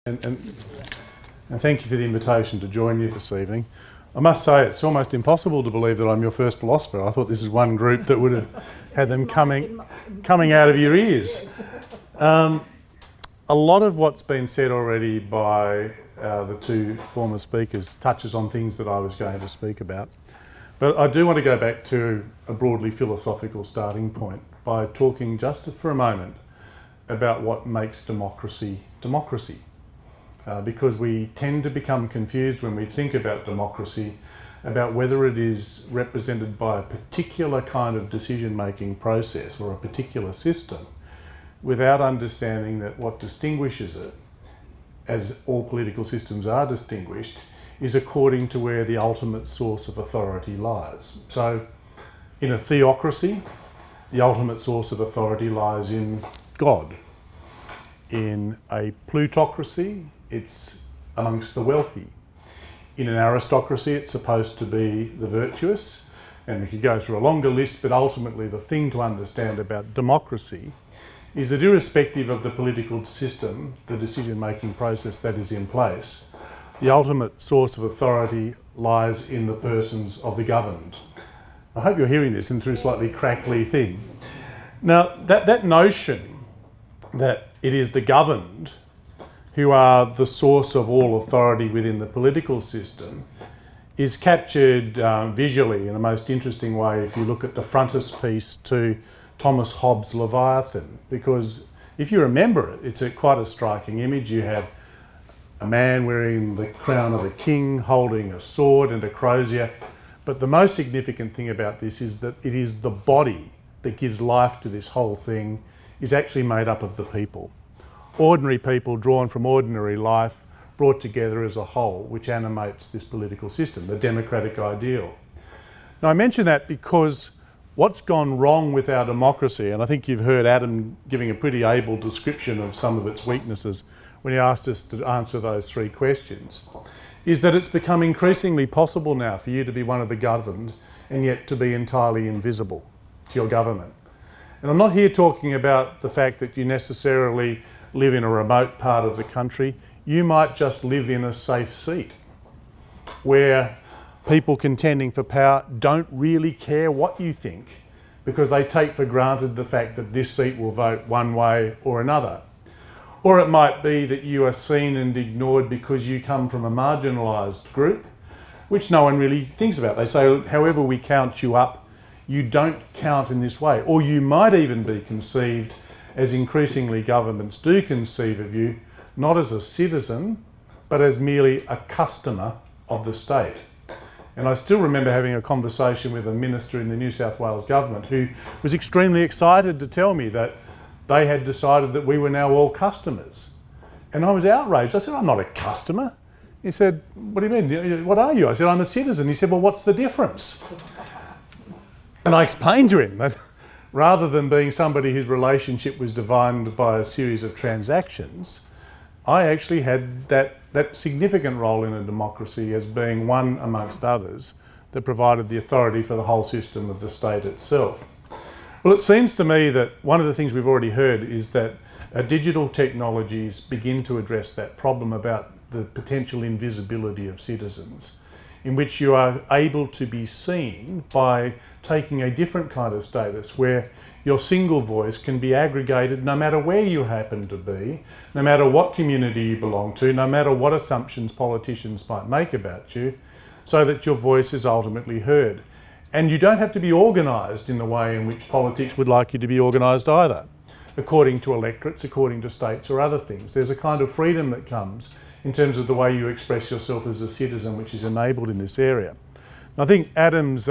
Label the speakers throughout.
Speaker 1: And thank you for the invitation to join you this evening. I must say it's almost impossible to believe that I'm your first philosopher. I thought this is one group that would have had them coming out of your ears. A lot of what's been said already by the two former speakers touches on things that I was going to speak about. But I do want to go back to a broadly philosophical starting point by talking just for a moment about what makes democracy democracy. Because we tend to become confused when we think about democracy about whether it is represented by a particular kind of decision-making process or a particular system, without understanding that what distinguishes it, as all political systems are distinguished, is according to where the ultimate source of authority lies. So in a theocracy, the ultimate source of authority lies in God. In a plutocracy, it's amongst the wealthy. In an aristocracy, it's supposed to be the virtuous, and we could go through a longer list, but ultimately the thing to understand about democracy is that irrespective of the political system, the decision-making process that is in place, the ultimate source of authority lies in the persons of the governed. I hope you're hearing this and through a slightly crackly thing. Now, that notion that it is the governed who are the source of all authority within the political system is captured visually in a most interesting way if you look at the frontispiece to Thomas Hobbes' Leviathan, because if you remember it, it's quite a striking image. You have a man wearing the crown of a king, holding a sword and a crozier, but the most significant thing about this is that it is the body that gives life to this whole thing is actually made up of the people. Ordinary people drawn from ordinary life, brought together as a whole, which animates this political system, the democratic ideal. Now I mention that because what's gone wrong with our democracy, and I think you've heard Adam giving a pretty able description of some of its weaknesses when he asked us to answer those three questions, is that it's become increasingly possible now for you to be one of the governed and yet to be entirely invisible to your government. And I'm not here talking about the fact that you necessarily live in a remote part of the country. You might just live in a safe seat where people contending for power don't really care what you think because they take for granted the fact that this seat will vote one way or another. Or it might be that you are seen and ignored because you come from a marginalised group, which no one really thinks about. They say, however we count you up, you don't count in this way. Or you might even be conceived, as increasingly governments do conceive of you, not as a citizen, but as merely a customer of the state. And I still remember having a conversation with a minister in the New South Wales government who was extremely excited to tell me that they had decided that we were now all customers. And I was outraged. I said, I'm not a customer. He said, what do you mean? What are you? I said, I'm a citizen. He said, well, what's the difference? And I explained to him that rather than being somebody whose relationship was defined by a series of transactions, I actually had that significant role in a democracy as being one amongst others that provided the authority for the whole system of the state itself. Well, it seems to me that one of the things we've already heard is that digital technologies begin to address that problem about the potential invisibility of citizens, in which you are able to be seen by taking a different kind of status where your single voice can be aggregated no matter where you happen to be, no matter what community you belong to, no matter what assumptions politicians might make about you, so that your voice is ultimately heard. And you don't have to be organised in the way in which politics would like you to be organised either, according to electorates, according to states or other things. There's a kind of freedom that comes in terms of the way you express yourself as a citizen, which is enabled in this area. I think Adam's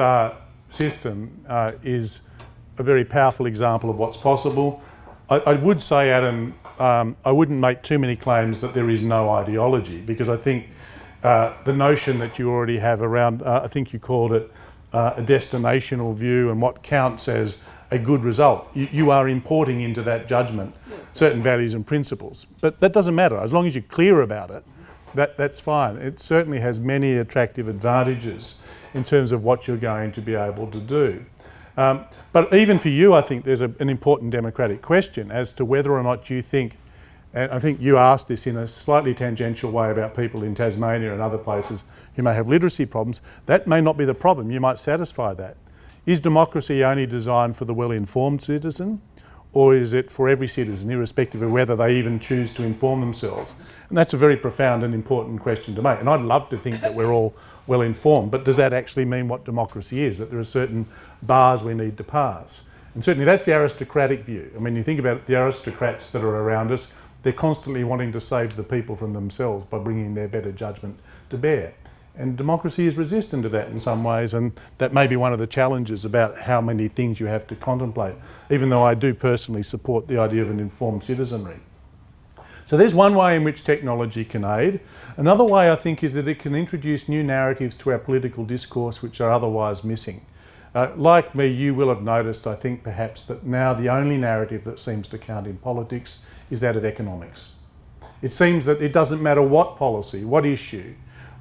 Speaker 1: system is a very powerful example of what's possible. I would say, Adam, I wouldn't make too many claims that there is no ideology, because I think the notion that you already have around, I think you called it a destinational view and what counts as a good result. You are importing into that judgment certain values and principles. But that doesn't matter. As long as you're clear about it, that's fine. It certainly has many attractive advantages in terms of what you're going to be able to do. But even for you, I think there's an important democratic question as to whether or not you think And I think you asked this in a slightly tangential way about people in Tasmania and other places who may have literacy problems. That may not be the problem. You might satisfy that. Is democracy only designed for the well-informed citizen, or is it for every citizen, irrespective of whether they even choose to inform themselves? And that's a very profound and important question to make. And I'd love to think that we're all well-informed, but does that actually mean what democracy is, that there are certain bars we need to pass? And certainly that's the aristocratic view. I mean, you think about it, the aristocrats that are around us, they're constantly wanting to save the people from themselves by bringing their better judgment to bear. And democracy is resistant to that in some ways, and that may be one of the challenges about how many things you have to contemplate, even though I do personally support the idea of an informed citizenry. So there's one way in which technology can aid. Another way, I think, is that it can introduce new narratives to our political discourse which are otherwise missing. Like me, you will have noticed, I think, perhaps, that now the only narrative that seems to count in politics is that of economics. It seems that it doesn't matter what policy, what issue,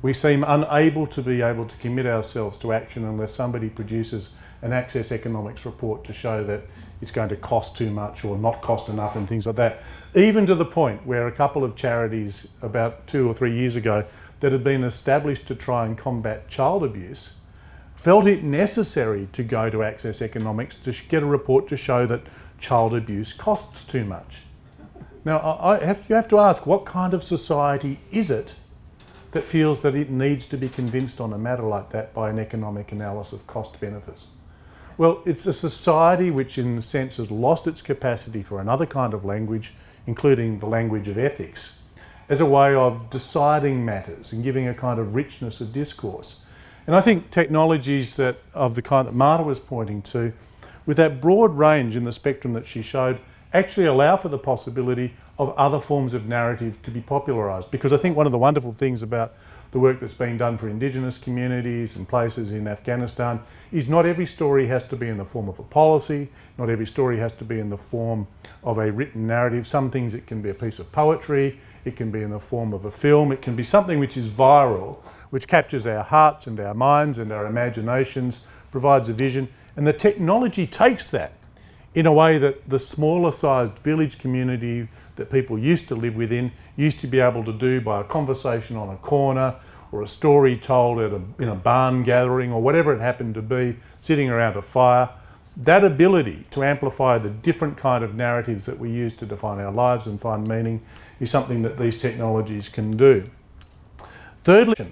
Speaker 1: we seem unable to commit ourselves to action unless somebody produces an Access Economics report to show that it's going to cost too much or not cost enough and things like that. Even to the point where a couple of charities about 2 or 3 years ago that had been established to try and combat child abuse felt it necessary to go to Access Economics to get a report to show that child abuse costs too much. Now, you have to ask, what kind of society is it that feels that it needs to be convinced on a matter like that by an economic analysis of cost benefits? Well, it's a society which in a sense has lost its capacity for another kind of language, including the language of ethics, as a way of deciding matters and giving a kind of richness of discourse. And I think technologies that of the kind that Marta was pointing to, with that broad range in the spectrum that she showed, actually allow for the possibility of other forms of narrative to be popularised. Because I think one of the wonderful things about the work that's being done for Indigenous communities and places in Afghanistan is not every story has to be in the form of a policy, not every story has to be in the form of a written narrative. Some things it can be a piece of poetry, it can be in the form of a film, it can be something which is viral, which captures our hearts and our minds and our imaginations, provides a vision, and the technology takes that in a way that the smaller sized village community that people used to live within used to be able to do by a conversation on a corner or a story told in a barn gathering or whatever it happened to be, sitting around a fire. That ability to amplify the different kind of narratives that we use to define our lives and find meaning is something that these technologies can do. Thirdly,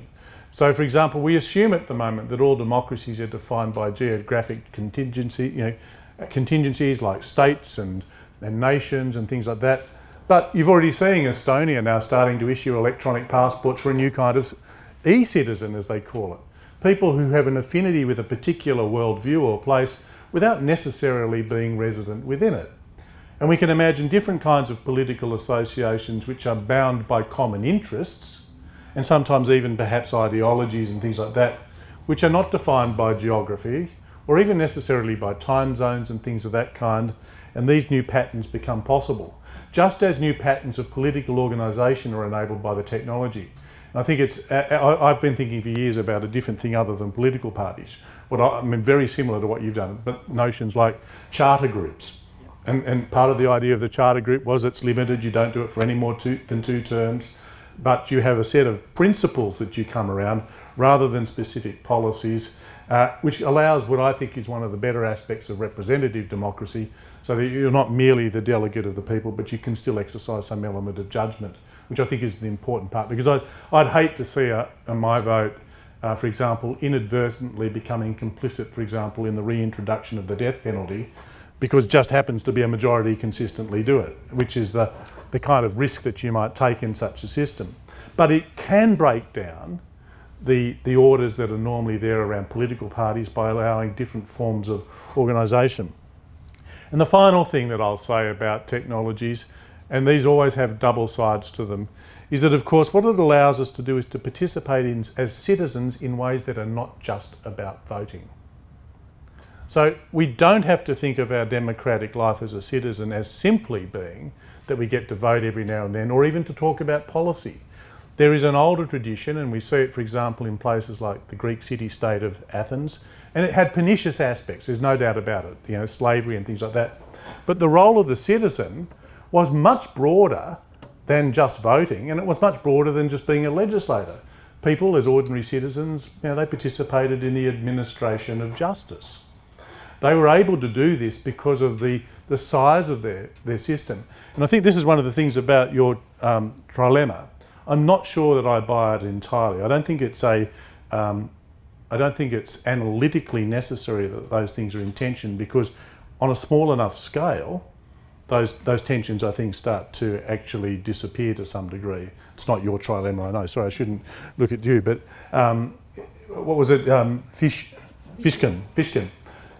Speaker 1: so for example, we assume at the moment that all democracies are defined by geographic contingency, contingencies like states and nations and things like that. But you've already seen Estonia now starting to issue electronic passports for a new kind of e-citizen, as they call it. People who have an affinity with a particular worldview or place without necessarily being resident within it. And we can imagine different kinds of political associations which are bound by common interests, and sometimes even perhaps ideologies and things like that, which are not defined by geography, or even necessarily by time zones and things of that kind, and these new patterns become possible. Just as new patterns of political organisation are enabled by the technology. And I think I've been thinking for years about a different thing other than political parties. Very similar to what you've done, but notions like charter groups. And part of the idea of the charter group was it's limited, you don't do it for any more than 2 terms, but you have a set of principles that you come around rather than specific policies, which allows what I think is one of the better aspects of representative democracy, so that you're not merely the delegate of the people, but you can still exercise some element of judgment, which I think is an important part. Because I'd hate to see my vote, for example, inadvertently becoming complicit, for example, in the reintroduction of the death penalty, because it just happens to be a majority consistently do it, which is the kind of risk that you might take in such a system. But it can break down the orders that are normally there around political parties by allowing different forms of organisation. And the final thing that I'll say about technologies, and these always have double sides to them, is that of course what it allows us to do is to participate as citizens in ways that are not just about voting. So we don't have to think of our democratic life as a citizen as simply being that we get to vote every now and then, or even to talk about policy. There is an older tradition, and we see it, for example, in places like the Greek city-state of Athens, and it had pernicious aspects, there's no doubt about it, slavery and things like that. But the role of the citizen was much broader than just voting, and it was much broader than just being a legislator. People, as ordinary citizens, they participated in the administration of justice. They were able to do this because of the size of their system. And I think this is one of the things about your trilemma. I'm not sure that I buy it entirely. I don't think it's analytically necessary that those things are in tension, because on a small enough scale, those tensions, I think, start to actually disappear to some degree. It's not your trilemma, I know. Sorry, I shouldn't look at you, but what was it? Fishkin.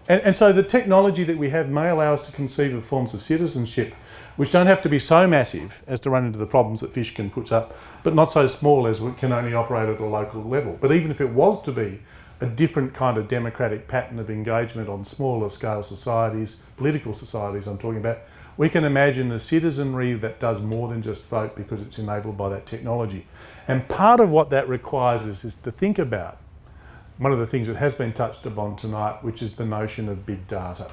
Speaker 1: And so the technology that we have may allow us to conceive of forms of citizenship which don't have to be so massive as to run into the problems that Fishkin puts up, but not so small as we can only operate at a local level. But even if it was to be a different kind of democratic pattern of engagement on smaller scale societies, political societies I'm talking about, we can imagine a citizenry that does more than just vote because it's enabled by that technology. And part of what that requires us is to think about one of the things that has been touched upon tonight, which is the notion of big data.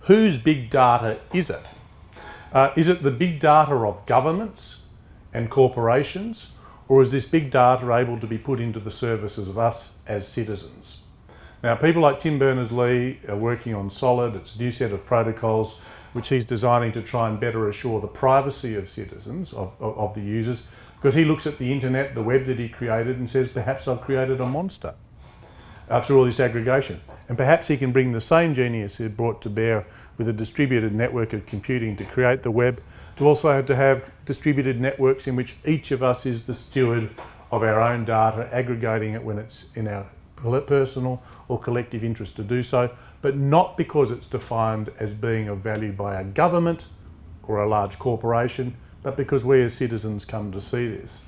Speaker 1: Whose big data is it? Is it the big data of governments and corporations, or is this big data able to be put into the services of us as citizens? Now, people like Tim Berners-Lee are working on Solid. It's a new set of protocols which he's designing to try and better assure the privacy of citizens, of the users, because he looks at the internet, the web that he created, and says, perhaps I've created a monster through all this aggregation. And perhaps he can bring the same genius he brought to bear with a distributed network of computing to create the web, to also to have distributed networks in which each of us is the steward of our own data, aggregating it when it's in our personal or collective interest to do so, but not because it's defined as being of value by a government or a large corporation, but because we as citizens come to see this.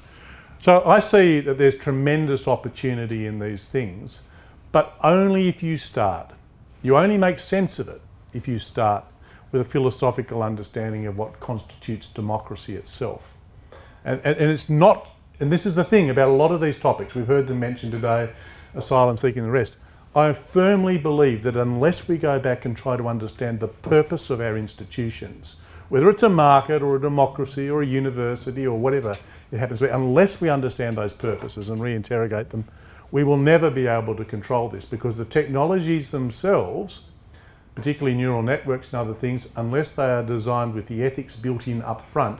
Speaker 1: So I see that there's tremendous opportunity in these things, but only if you start. You only make sense of it if you start with a philosophical understanding of what constitutes democracy itself. And it's not, and this is the thing about a lot of these topics, we've heard them mentioned today, asylum seeking and the rest. I firmly believe that unless we go back and try to understand the purpose of our institutions, whether it's a market or a democracy or a university or whatever it happens to be, unless we understand those purposes and reinterrogate them, we will never be able to control this, because the technologies themselves, particularly neural networks and other things, unless they are designed with the ethics built in up front,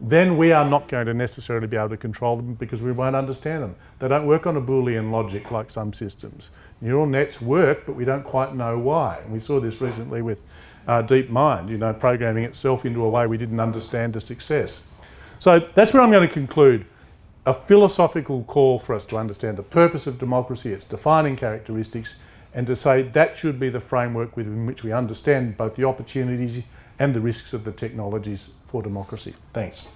Speaker 1: then we are not going to necessarily be able to control them, because we won't understand them. They don't work on a Boolean logic like some systems. Neural nets work, but we don't quite know why. And we saw this recently with DeepMind, programming itself into a way we didn't understand to success. So that's where I'm going to conclude. A philosophical call for us to understand the purpose of democracy, its defining characteristics, and to say that should be the framework within which we understand both the opportunities and the risks of the technologies for democracy. Thanks.